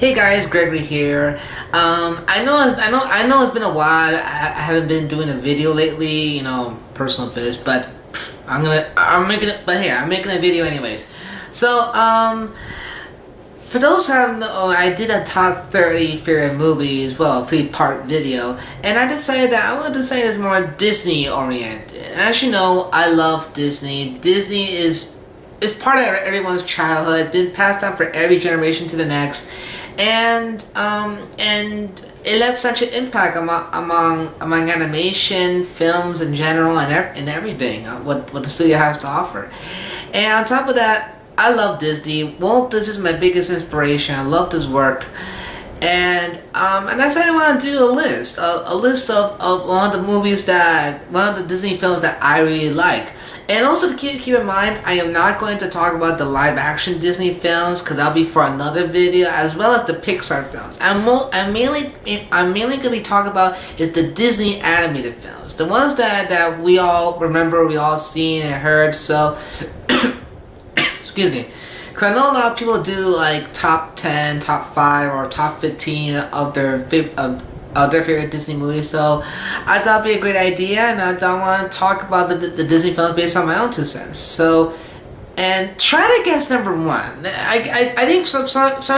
Hey guys, Gregory here. I know it's been a while. I haven't been doing a video lately, personal biz. But I'm making a video anyways. So, for those who haven't know, I did a top 30 favorite movies, well, 3-part video, and I decided that I wanted to say it's more Disney oriented. And as you know, I love Disney. Disney is part of everyone's childhood, been passed down for every generation to the next, and it left such an impact among animation, films in general, and everything what the studio has to offer. And on top of that, I love Disney. Walt Disney is my biggest inspiration. I love his work. And I said I want to do a list of one of the Disney films that I really like. And also to keep in mind, I am not going to talk about the live action Disney films because that'll be for another video, as well as the Pixar films. I'm mainly going to be talking about is the Disney animated films, the ones that we all remember, we all seen and heard. So excuse me. Because I know a lot of people do like top 10, top 5, or top 15 of their favorite Disney movies. So I thought it'd be a great idea, and I don't want to talk about the Disney films based on my own 2 cents. So, and try to guess number 1. I think some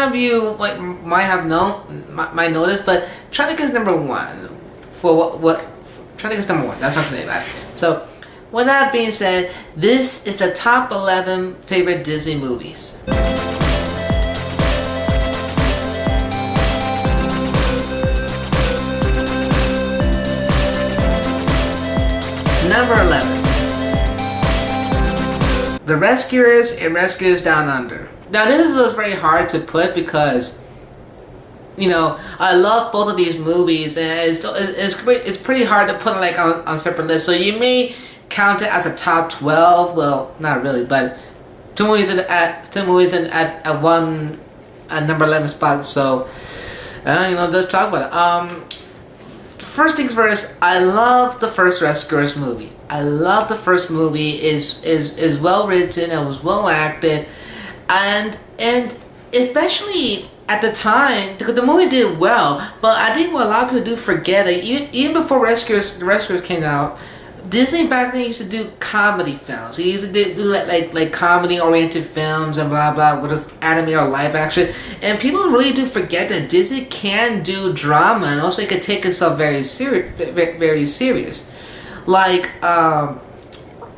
of you might notice, but try to guess number 1. Try to guess number 1. That's not the name of it. So, with that being said, this is the top 11 favorite Disney movies. Number 11. The Rescuers and Rescuers Down Under. Now this was very hard to put because, I love both of these movies, and it's pretty hard to put like on separate lists. So you may count it as a top 12. Well, not really, but two movies at number 11 spot. So let's talk about it. First things first, I love the first Rescuers movie. I love the first movie. Is well written. It was well acted, and especially at the time, because the movie did well. But I think what a lot of people do forget, that even before the Rescuers came out, Disney back then used to do comedy films. He used to do like comedy oriented films and blah blah, whether it's anime or live action. And people really do forget that Disney can do drama, and also it can take itself very serious. Like a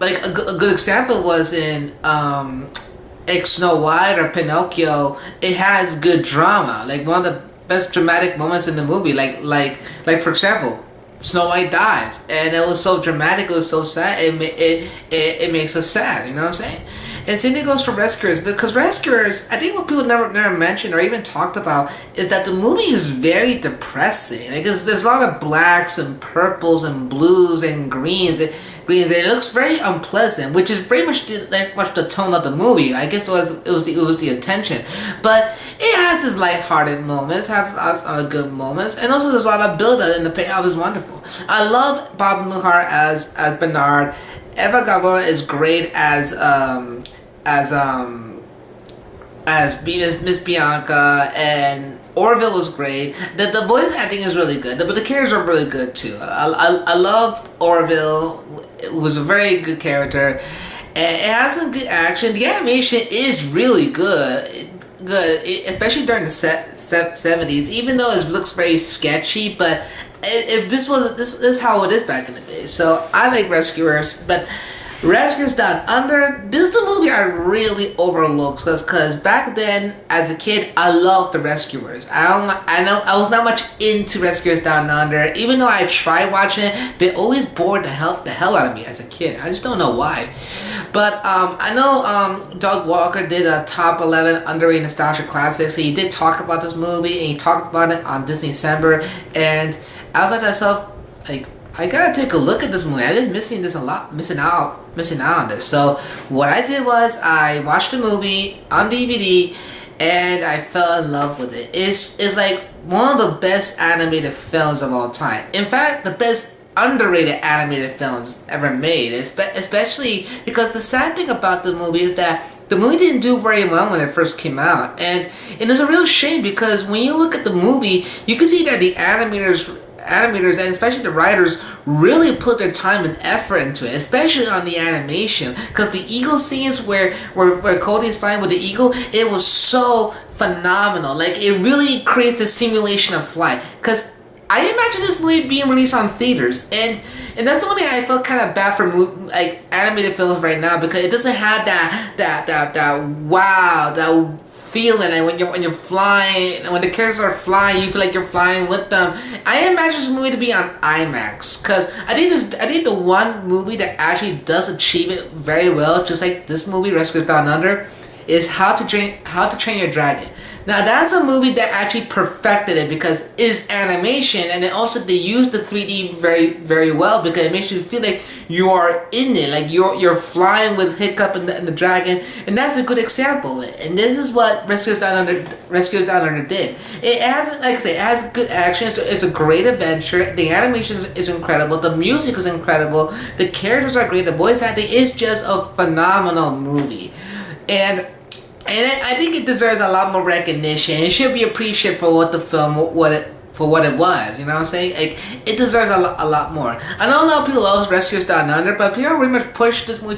good example was in like Snow White or Pinocchio. It has good drama. Like one of the best dramatic moments in the movie. Like for example, Snow White dies, and it was so dramatic, it was so sad, it makes us sad, you know what I'm saying? And same thing goes for Rescuers, because Rescuers, I think what people never mentioned or even talked about is that the movie is very depressing. Like there's a lot of blacks and purples and blues and greens. It looks very unpleasant, which is very much the tone of the movie. I guess it was the intention, but it has its lighthearted moments, has good moments, and also there's a lot of build-up, and the payoff is wonderful. I love Bob Newhart as Bernard. Eva Gabor is great as Miss Bianca, and Orville was great. The voice acting is really good, but the characters are really good too. I loved Orville. It was a very good character. And it has some good action. The animation is really good, especially during the 70s. Even though it looks very sketchy, but this is how it is back in the day. So I like Rescuers, but Rescuers Down Under, this is the movie I really overlooked because back then as a kid I loved the Rescuers. I was not much into Rescuers Down Under, even though I tried watching it, but it always bored the hell out of me as a kid. I just don't know why. But I know Doug Walker did a top 11 underrated nostalgia classics. So he did talk about this movie, and he talked about it on Disney December, and I was like to myself, like, I gotta take a look at this movie. I've been missing out on this. So what I did was I watched the movie on DVD, and I fell in love with it. It's like one of the best animated films of all time. In fact, the best underrated animated films ever made. Especially because the sad thing about the movie is that the movie didn't do very well when it first came out, and it's a real shame because when you look at the movie, you can see that the animators and especially the writers really put their time and effort into it, especially on the animation. Because the eagle scenes where Cody's fighting with the eagle, it was so phenomenal. Like it really creates the simulation of flight. Because I imagine this movie being released on theaters, and that's the one thing I felt kind of bad for like animated films right now, because it doesn't have that wow, that feeling. And when you're flying, when the characters are flying, you feel like you're flying with them. I imagine this movie to be on IMAX, because I think the one movie that actually does achieve it very well, just like this movie Rescuers Down Under, is How to Train Your Dragon. Now that's a movie that actually perfected it because it's animation, and then also they use the 3D very, very well, because it makes you feel like you are in it, like you're flying with Hiccup and the dragon, and that's a good example of it. And this is what Rescuers Down Under did. It has, like I say, it has good action. It's a great adventure. The animation is incredible. The music is incredible. The characters are great. The voice acting is just a phenomenal movie, and I think it deserves a lot more recognition. It should be appreciated for what the film, what it was. You know what I'm saying? Like it deserves a lot more. I know a lot of people love Rescuers Down Under, but people really much push this movie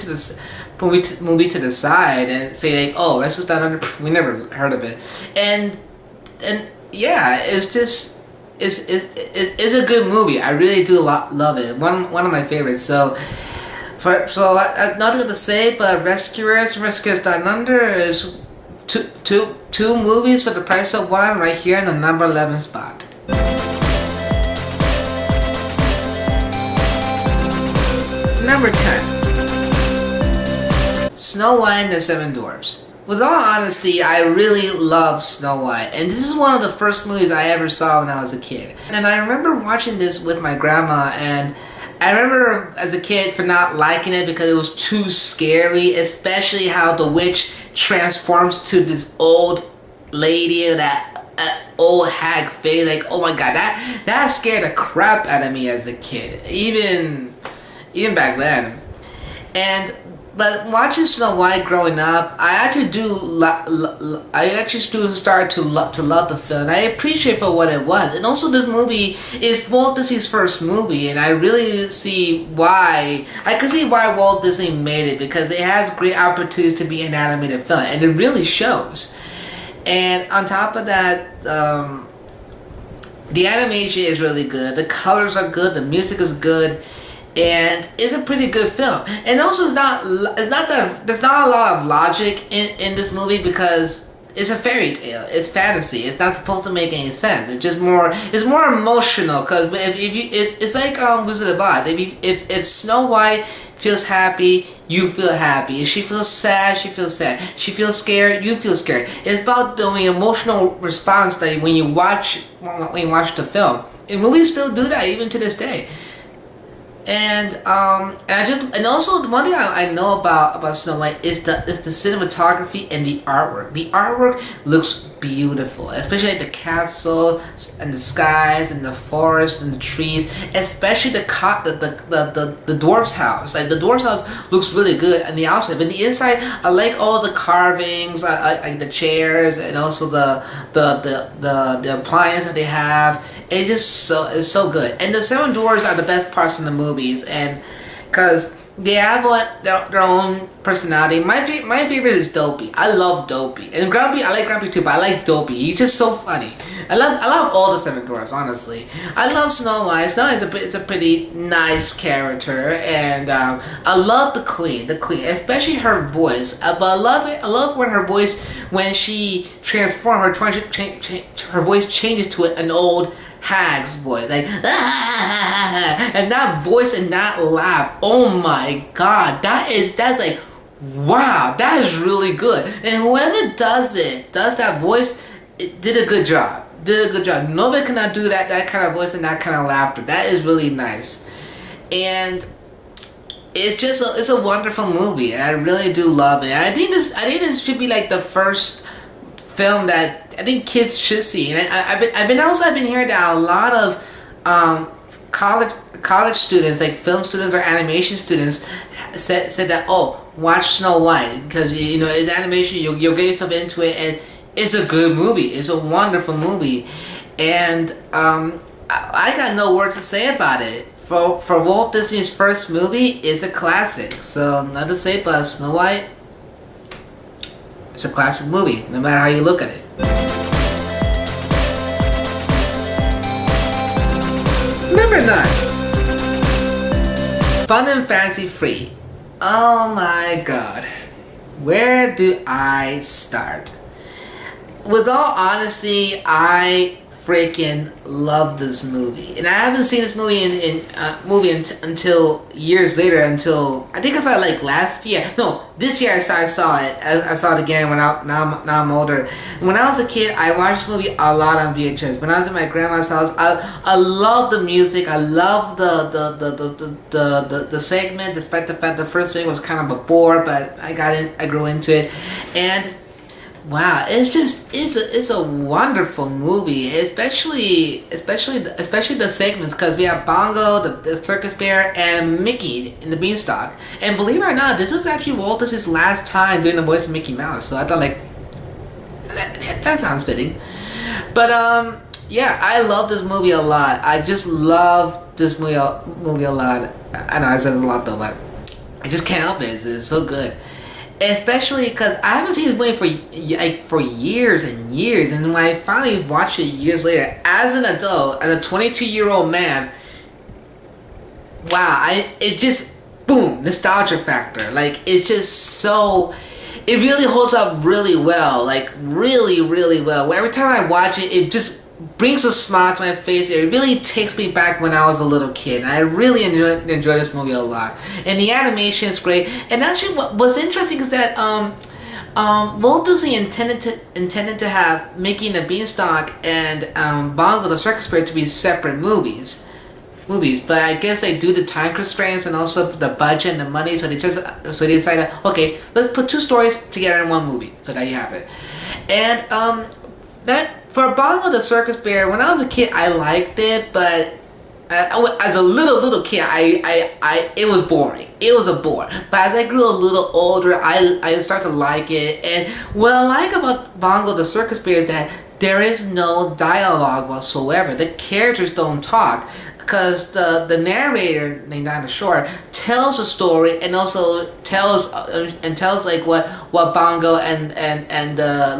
to the side and say like, oh, Rescuers Down Under, we never heard of it. And yeah, it's just it's a good movie. I really do love it. One of my favorites. So nothing to say, but Rescuers Down Under is two movies for the price of one, right here in the number 11 spot. Number 10, Snow White and the Seven Dwarfs. With all honesty, I really love Snow White, and this is one of the first movies I ever saw when I was a kid. And I remember watching this with my grandma, and I remember as a kid for not liking it because it was too scary, especially how the witch transforms to this old lady, that old hag face. Like, oh my god, that scared the crap out of me as a kid, even back then. But watching Snow White growing up, I actually start to love the film. I appreciate for what it was, and also this movie is Walt Disney's first movie, and I really see why. I can see why Walt Disney made it, because it has great opportunities to be an animated film, and it really shows. And on top of that, the animation is really good. The colors are good. The music is good. And it's a pretty good film. And also, there's not a lot of logic in this movie, because it's a fairy tale. It's fantasy. It's not supposed to make any sense. It's more emotional. Because it's like Wizard of Oz. If Snow White feels happy, you feel happy. If she feels sad, she feels sad. She feels scared, you feel scared. It's about the emotional response that when you watch the film. And movies still do that even to this day. And also one thing I know about Snow White is the cinematography and the artwork. The artwork looks beautiful, especially like the castle and the skies and the forest and the trees. Especially the dwarf's house. Like the dwarf's house looks really good on the outside, but the inside, I like all the carvings, I like the chairs, and also the appliance that they have. It's so good. And the Seven Dwarfs are the best parts in the movies, and because they have their own personality. My favorite is Dopey. I love Dopey, and Grumpy. I like Grumpy too, but I like Dopey. He's just so funny. I love all the Seven Dwarfs, honestly. I love Snow White. Snow White is a pretty nice character, and I love the Queen, especially her voice. But I love when her voice, when she transforms, her voice changes to an old hag's voice, like and that voice and that laugh, oh my god, that's like, wow, that is really good. And whoever does that voice, it did a good job. Nobody cannot do that kind of voice and that kind of laughter. That is really nice. And it's a wonderful movie, and I really do love it. And I think this should be like the first film that I think kids should see. And I've been hearing that a lot of college students, like film students or animation students, said that, oh, watch Snow White, because you know it's animation. You'll get yourself into it, and it's a good movie. It's a wonderful movie, and I got no words to say about it. For Walt Disney's first movie, it's a classic. So nothing to say but Snow White. It's a classic movie, no matter how you look at it. Number 9. Fun and fancy free. Oh my god. Where do I start? With all honesty, I freaking love this movie, and I haven't seen this movie until years later. Until I think I saw it like last year. No, this year I saw it. I saw it again when now I'm older. When I was a kid, I watched this movie a lot on VHS. When I was at my grandma's house, I love the music. I love the segment, despite the fact the first thing was kind of a bore, but I grew into it, and wow, it's a wonderful movie, especially the segments, because we have Bongo, the circus bear, and Mickey in the Beanstalk. And believe it or not, this was actually Walt Disney's last time doing the voice of Mickey Mouse. So I thought like that sounds fitting. But yeah, I love this movie a lot. I just love this movie a lot. I know I said it a lot though, but I just can't help it. It's so good. Especially because I haven't seen this movie for years and years, and when I finally watched it years later, as an adult, as a 22-year-old man, wow, it just, boom, nostalgia factor. Like, it's just so, it really holds up really well, like, really, really well. Every time I watch it, it just brings a smile to my face. It really takes me back when I was a little kid. And I really enjoy this movie a lot. And the animation is great. And actually, what's interesting is that Walt Disney intended to have Mickey and the Beanstalk and Bongo the Circus Bear to be separate movies. But I guess they do the time constraints and also the budget and the money, so they decided, okay, let's put two stories together in one movie. So there you have it. And that. For Bongo the Circus Bear, when I was a kid, I liked it, but as a little kid, it was boring. It was a bore. But as I grew a little older, I started to like it. And what I like about Bongo the Circus Bear is that there is no dialogue whatsoever. The characters don't talk, because the narrator named Dinah Shore tells a story and also tells like what Bongo and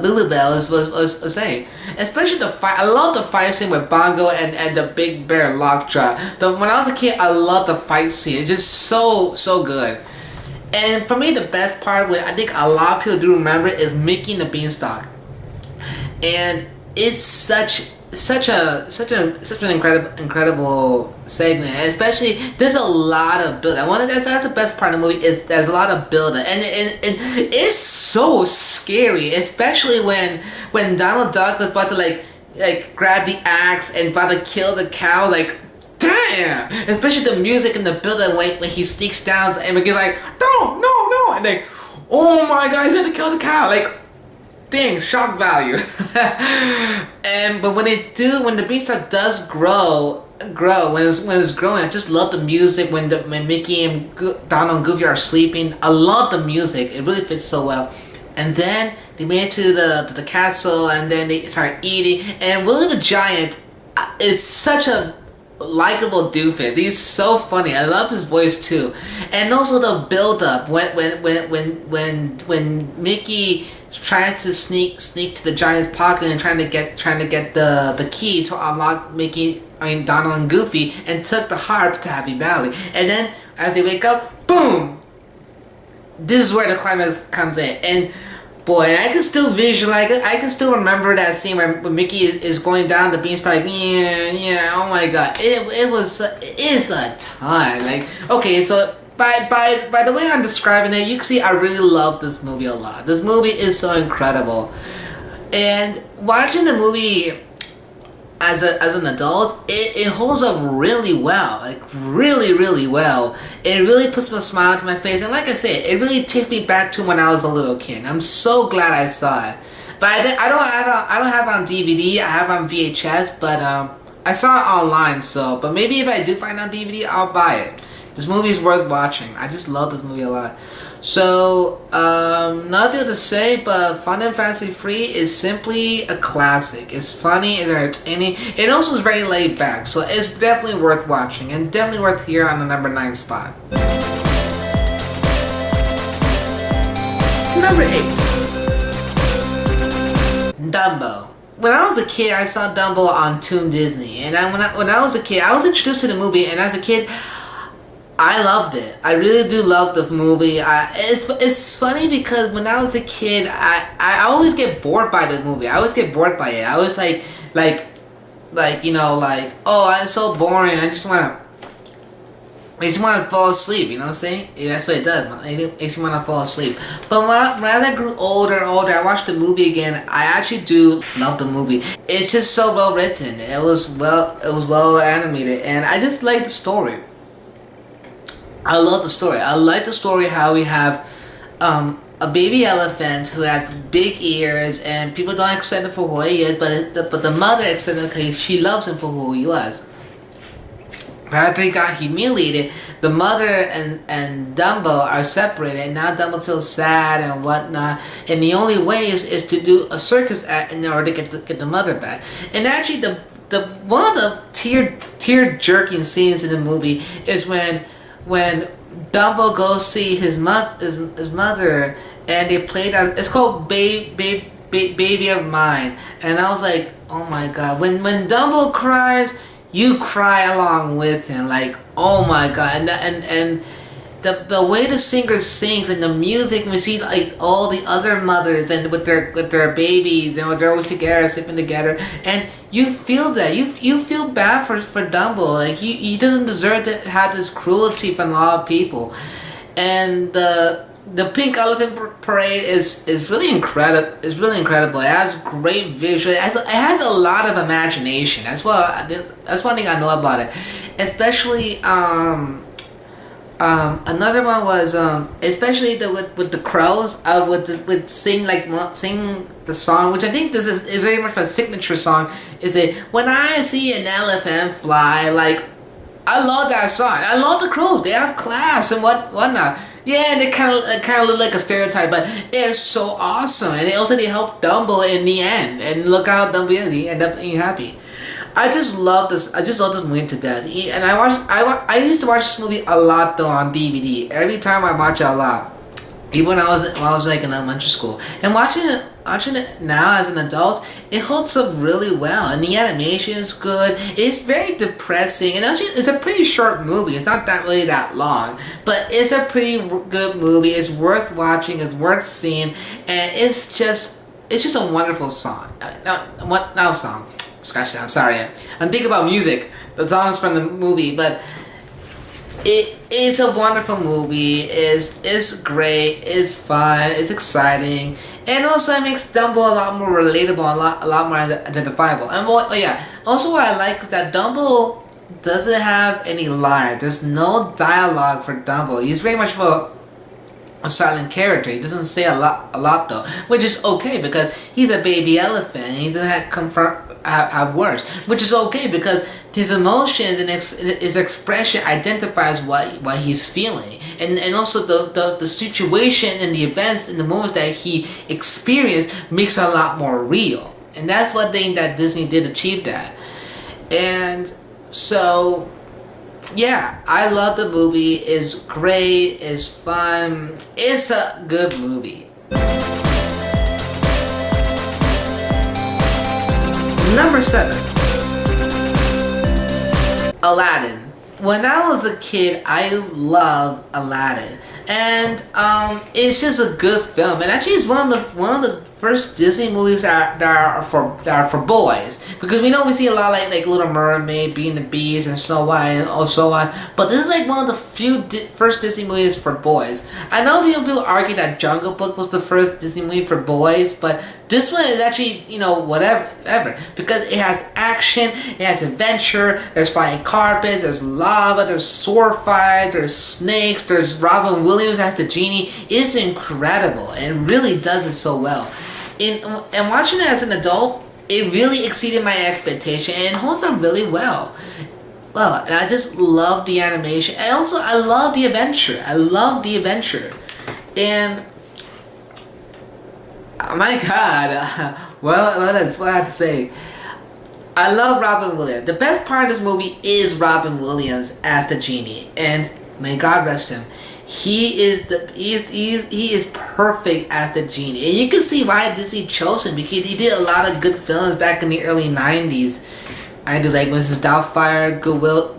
Lulubelle was saying. Especially the fight. I love the fight scene with Bongo and the Big Bear Lockjaw. When I was a kid, I loved the fight scene. It's just so good. And for me, the best part, which I think a lot of people do remember, is Mickey and the Beanstalk. And it's such an incredible segment, and especially there's a lot of build. That's the best part of the movie, is there's a lot of build, and it's so scary, especially when Donald Duck was about to like grab the axe and about to kill the cow. Like, damn! Especially the music and the build when he sneaks down and Mickey's like, no, and like, oh my god, he's gonna kill the cow. Like, dang, shock value. But when the Beanstalk does grow, when it's growing, I just love the music. When Mickey and Donald and Goofy are sleeping, I love the music. It really fits so well. And then they made it to the castle, and then they start eating. And Willie the Giant is such a likable doofus. He's so funny. I love his voice too. And also the build up when Mickey trying to sneak to the Giant's pocket and trying to get the key to unlock Donald and Goofy, and took the harp to Happy Valley. And then as they wake up, boom! This is where the climax comes in. And boy, I can still visualize it. I can still remember that scene where Mickey is going down the beanstalk. Yeah. Oh my god, it's a ton. Like, okay, so. By the way I'm describing it, you can see I really love this movie a lot. This movie is so incredible. And watching the movie as an adult, it holds up really well. Like, really well. It really puts a smile to my face. And like I said, it really takes me back to when I was a little kid. I'm so glad I saw it. But I don't have it on DVD. I have it on VHS, but I saw it online, but maybe if I do find it on DVD, I'll buy it. This movie is worth watching. I just love this movie a lot. So, nothing to say, but Fun and Fancy Free is simply a classic. It's funny, it's entertaining, it also is very laid back, so it's definitely worth watching, and definitely worth here on the number 9 spot. Number 8. Dumbo. When I was a kid, I saw Dumbo on Toon Disney, and when I was a kid, I was introduced to the movie, and as a kid, I loved it. I really do love the movie. It's funny because when I was a kid, I always get bored by the movie. I always get bored by it. I was like, oh, it's so boring. I just want to fall asleep. You know what I'm saying? Yeah, that's what it does. It makes me want to fall asleep. But when I grew older, I watched the movie again. I actually do love the movie. It's just so well written. It was well animated, and I just like the story. I love the story. I like the story how we have a baby elephant who has big ears, and people don't accept him for who he is, but the mother accepts him because she loves him for who he was. After he got humiliated, the mother and Dumbo are separated, and now Dumbo feels sad and whatnot, and the only way is to do a circus act in order to get the mother back. And actually, the one of the tear jerking scenes in the movie is when Dumbo goes see his mother, and they played it's called Baby of Mine, and I was like, oh my god, when Dumbo cries, you cry along with him, like, oh my god, and the way the singer sings and the music, we see like all the other mothers and with their babies, and they're always together, sleeping together, and you feel that you feel bad for Dumbo, like he doesn't deserve to have this cruelty from a lot of people, and the Pink Elephant Parade is really incredible. It's really incredible. It has great visual. It has a lot of imagination. That's one thing I know about it, especially another one was especially with the crows. Would sing the song, which I think this is very much a signature song. Is it when I see an elephant fly? Like, I love that song. I love the crows. They have class and whatnot. Yeah, they kind of look like a stereotype, but they're so awesome, and they help Dumbo in the end. And look how Dumbo end up being happy. I just love this. I just love this movie to death. And I used to watch this movie a lot though on DVD. Every time I watch it a lot, even when I was like in elementary school. And watching it now as an adult, it holds up really well, and the animation is good. It's very depressing, and actually it's a pretty short movie. It's not really that long, but it's a pretty good movie. It's worth watching. It's worth seeing, and it's just a wonderful song. No song. Scratch that. I'm sorry. I'm thinking about music. The songs from the movie, but it is a wonderful movie. It's great. It's fun. It's exciting, and also it makes Dumbo a lot more relatable, a lot more identifiable. And also what I like is that Dumbo doesn't have any lines. There's no dialogue for Dumbo. He's very much of a silent character. He doesn't say a lot though, which is okay because he's a baby elephant. And he doesn't have words, which is okay because his emotions and his expression identifies what he's feeling, and also the situation and the events and the moments that he experienced makes it a lot more real, and that's one thing that Disney did achieve that. And so yeah, I love the movie. It's great. It's fun. It's a good movie. Number 7. Aladdin. When I was a kid, I loved Aladdin, and it's just a good film. And actually, it's one of the first Disney movies that are for boys, because we see a lot like Little Mermaid, Beauty and the Beast, and Snow White, and so on. But this is like one of the few first Disney movies for boys. I know people argue that Jungle Book was the first Disney movie for boys, but this one is actually, whatever, because it has action, it has adventure, there's flying carpets, there's lava, there's sword fights, there's snakes, there's Robin Williams as the genie. It's incredible, and really does it so well. And watching it as an adult, it really exceeded my expectation, and it holds up really well. And I just love the animation, and also I love the adventure. And oh my God, well, that's what I have to say. I love Robin Williams. The best part of this movie is Robin Williams as the genie, and may God rest him. He is perfect as the genie, and you can see why Disney chose him, because he did a lot of good films back in the early '90s. I did like Mrs. Doubtfire, Goodwill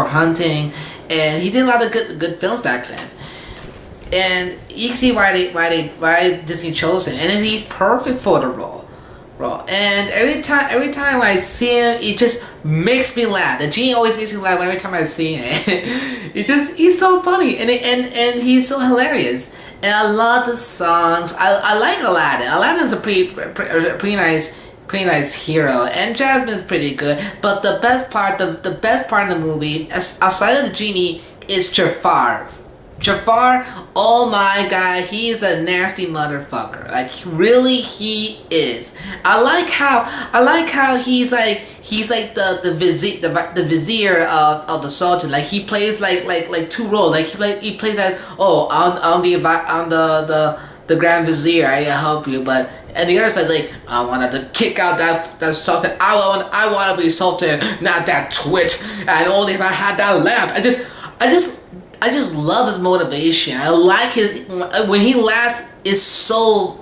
Hunting, and he did a lot of good films back then. And you can see why Disney chose him, and he's perfect for the role. And every time I see him, it just makes me laugh. The genie always makes me laugh every time I see him. He's so funny, and he's so hilarious. And I love the songs. I like Aladdin. Aladdin's a pretty nice hero, and Jasmine's pretty good. But the best part of the movie, outside of the genie, is Jafar. Jafar, oh my God, he is a nasty motherfucker. Like, really, he is. I like how he's like the vizier of the sultan. Like, he plays like two roles. Like, he plays as, oh, I'm the grand vizier. I help you, but. And the other side, like, I wanted to kick out that sultan. I want to be sultan, not that twit. And only if I had that lamp. I just love his motivation. I like his, when he laughs, it's so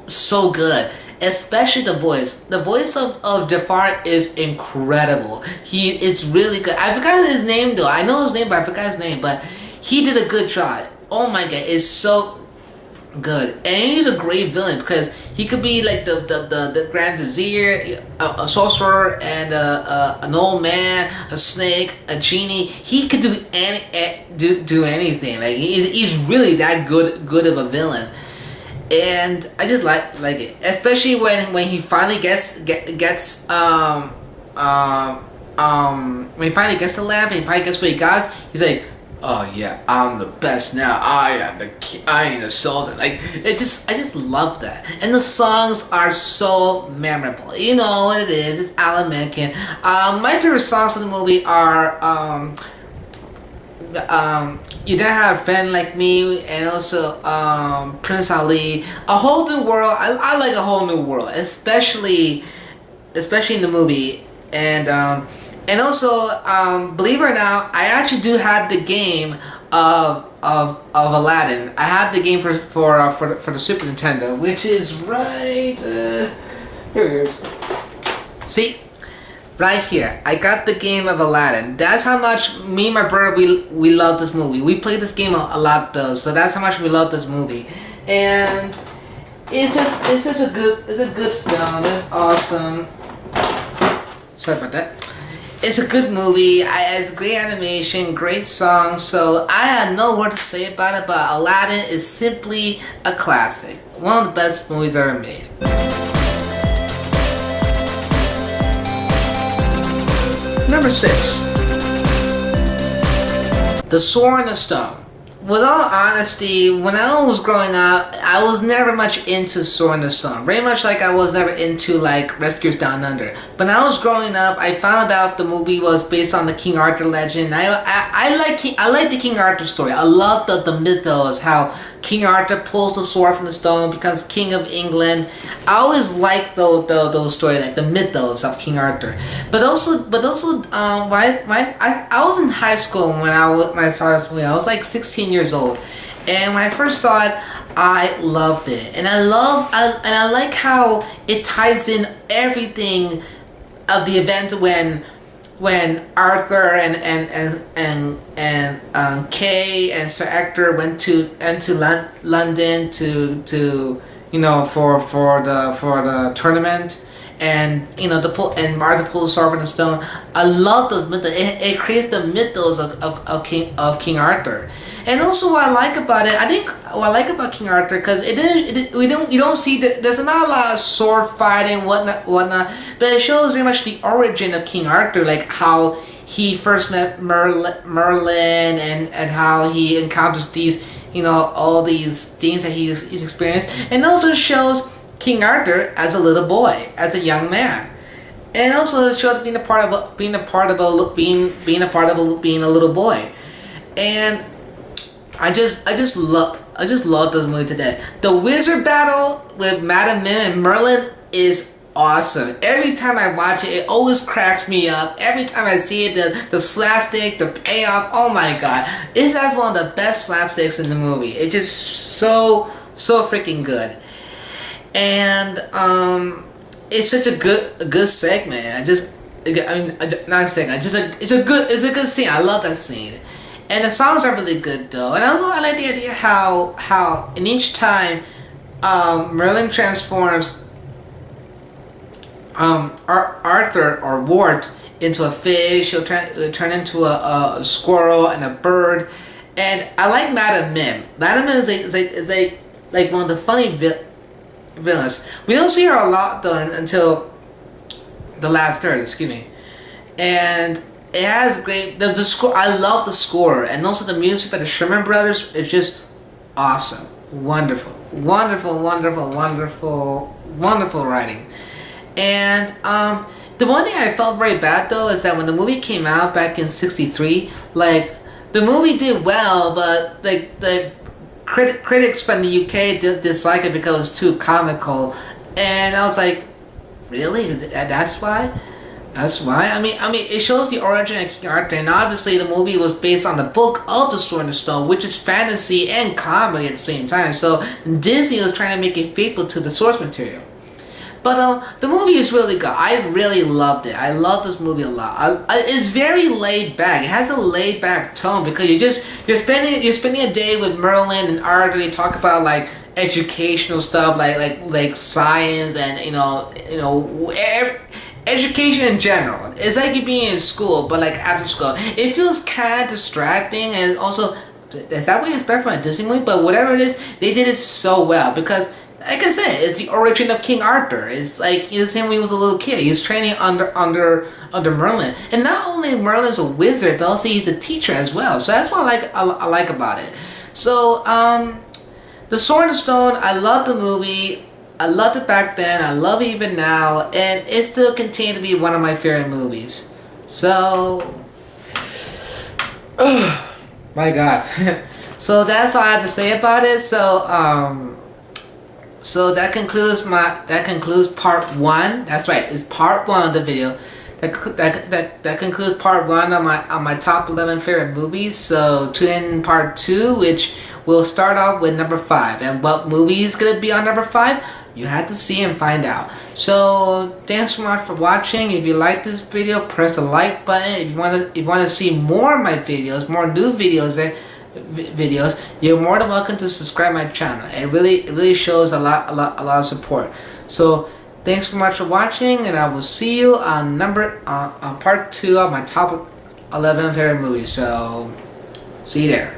good. Especially the voice. The voice of Jafar is incredible. He is really good. I forgot his name though. I know his name, but I forgot his name. But he did a good job. Oh my God, it's so good. And he's a great villain, because he could be like the Grand Vizier, a sorcerer, and an old man, a snake, a genie. He could do anything. Like, he's really that good of a villain. And I just like it, especially when he finally gets when he finally gets the lamp, and he finally gets what he got. He's like, oh yeah, I'm the best now. I am the sultan. Like, I just love that. And the songs are so memorable. You know what it is. It's Alan Menken. My favorite songs in the movie are You Don't Have a Friend Like Me, and also Prince Ali. A Whole New World. I like A Whole New World, especially in the movie. And also, believe it or not, I actually do have the game of Aladdin. I have the game for the Super Nintendo, which is right here it is. See, right here. I got the game of Aladdin. That's how much me and my brother we love this movie. We played this game a lot though, so that's how much we love this movie. And it's a good film. It's awesome. Sorry about that. It's a good movie. It's great animation, great songs. So I had no word to say about it, but Aladdin is simply a classic. One of the best movies ever made. Number 6. The Sword and the Stone. With all honesty, when I was growing up, I was never much into Sword and the Stone. Very much like I was never into like Rescuers Down Under. But when I was growing up, I found out the movie was based on the King Arthur legend. I like the King Arthur story. I love the mythos, how King Arthur pulls the sword from the stone, becomes King of England. I always liked those stories, like the mythos of King Arthur. But also, I was in high school when I saw this movie. I was like 16 years old, and when I first saw it, I loved it, and I like how it ties in everything of the event when Arthur and Kay and Sir Ector went to London to for the tournament, and Arthur pulled the sword from the stone. I love those mythos. It creates the mythos of King Arthur. And also what I like about it, what I like about King Arthur, because you don't see that there's not a lot of sword fighting whatnot, but it shows very much the origin of King Arthur, like how he first met Merlin and how he encounters these all these things that he's experienced, and also shows King Arthur as a little boy, as a young man, and also it shows being a little boy, and I just love I just love this movie to death. The wizard battle with Madame Mim and Merlin is awesome. Every time I watch it, it always cracks me up. Every time I see it, the slapstick, the payoff, oh my god. That's one of the best slapsticks in the movie. It's just so freaking good. And it's such a good segment. Not a segment. It's a good scene. I love that scene. And the songs are really good though. And also I like the idea how in each time Merlin transforms Arthur or Wart into a fish, he'll turn into a squirrel and a bird. And I like Madame Mim. Madame Mim is like one of the funny villains. We don't see her a lot though until the last third, excuse me. And it has great the score. I love the score, and also the music by the Sherman Brothers. It's just awesome, wonderful writing. And the one thing I felt very bad though is that when the movie came out back in '63, like the movie did well, but like the critics from the UK dislike it because it was too comical, and I was like, really? That's why? That's why. I mean, it shows the origin of King Arthur, and obviously the movie was based on the book of The Sword and the Stone, which is fantasy and comedy at the same time. So Disney was trying to make it faithful to the source material. But the movie is really good. I really loved it. I love this movie a lot. It's very laid back. It has a laid back tone because you're spending a day with Merlin and Arthur. They talk about like educational stuff, like science and education in general. It's like you being in school, but like after school. It feels kind of distracting, and also, is that what you expect from a Disney movie? But whatever it is, they did it so well because, like I said, it's the origin of King Arthur. It's like the same when he was a little kid. He's training under Merlin, and not only Merlin's a wizard, but also he's a teacher as well. So that's what I like about it. So The Sword and Stone, I love the movie. I loved it back then, I love it even now, and it still continues to be one of my favorite movies. So, my god. So that's all I have to say about it. So that concludes part 1. That's right, it's part 1 of the video. That concludes part 1 of my top 11 favorite movies. So tune in part 2, which will start off with number 5. And what movie is gonna be on number 5? You have to see and find out. So thanks so much for watching. If you like this video, press the like button. If you want to see more of my videos, more new videos, you're more than welcome to subscribe my channel. It really shows a lot of support. So thanks so much for watching, and I will see you on part 2 of my top 11 favorite movies. So see you there.